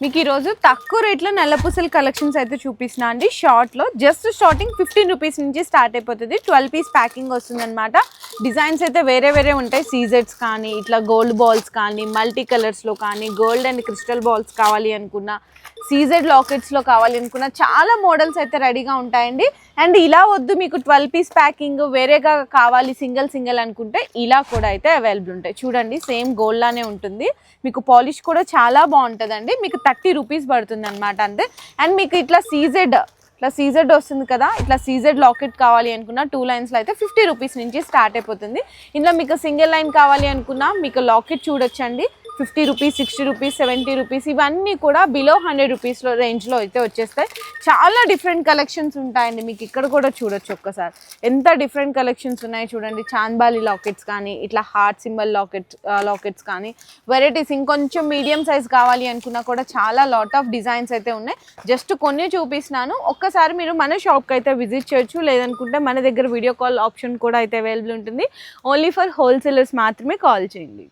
మీకు ఈరోజు తక్కువ రేట్లో నల్లపూసల కలెక్షన్స్ అయితే చూపిస్తున్నా అండి. షార్ట్లో జస్ట్ స్టార్టింగ్ 15 రూపీస్ నుంచి స్టార్ట్ అయిపోతుంది. 12 పీస్ ప్యాకింగ్ వస్తుంది అనమాట. డిజైన్స్ అయితే వేరే ఉంటాయి. సీజెడ్స్ కానీ ఇట్లా గోల్డ్ బాల్స్ కానీ మల్టీ కలర్స్లో కానీ గోల్డ్ అండ్ క్రిస్టల్ బాల్స్ కావాలి అనుకున్నా, సీజెడ్ లాకెట్స్లో కావాలి అనుకున్నా చాలా మోడల్స్ అయితే రెడీగా ఉంటాయండి. అండ్ ఇలా వద్దు మీకు 12 పీస్ ప్యాకింగ్ వేరేగా కావాలి సింగిల్ అనుకుంటే ఇలా కూడా అయితే అవైలబుల్ ఉంటాయి. చూడండి సేమ్ గోల్డ్ లానే ఉంటుంది. మీకు పాలిష్ కూడా చాలా బాగుంటుందండి. మీకు 30 రూపీస్ పడుతుంది అనమాట అంతే. అండ్ మీకు ఇట్లా సీజెడ్ వస్తుంది కదా, ఇట్లా సీజెడ్ లాకెట్ కావాలి అనుకున్నా 2 లైన్స్లో అయితే 50 రూపీస్ నుంచి స్టార్ట్ అయిపోతుంది. ఇందులో మీకు సింగిల్ లైన్ కావాలి అనుకున్నా మీకు లాకెట్ చూడొచ్చండి. 50 రూపీస్, 60 రూపీస్, 70 రూపీస్ ఇవన్నీ కూడా బిలో 100 రూపీస్లో రేంజ్లో అయితే వచ్చేస్తాయి. చాలా డిఫరెంట్ కలెక్షన్స్ ఉంటాయండి. మీకు ఇక్కడ కూడా చూడొచ్చు ఒక్కసారి ఎంత డిఫరెంట్ కలెక్షన్స్ ఉన్నాయి చూడండి. చాంద్బాలి లాకెట్స్ కానీ ఇట్లా హార్ట్ సింబల్ లాకెట్స్ కానీ వెరైటీస్ ఇంకొంచెం మీడియం సైజ్ కావాలి అనుకున్నా కూడా చాలా లాట్ ఆఫ్ డిజైన్స్ అయితే ఉన్నాయి. జస్ట్ కొన్ని చూపిస్తున్నాను. ఒక్కసారి మీరు మన షాప్కి అయితే విజిట్ చేయొచ్చు. లేదనుకుంటే మన దగ్గర వీడియో కాల్ ఆప్షన్ కూడా అయితే అవైలబుల్ ఉంటుంది. ఓన్లీ ఫర్ హోల్సేలర్స్ మాత్రమే కాల్ చేయండి.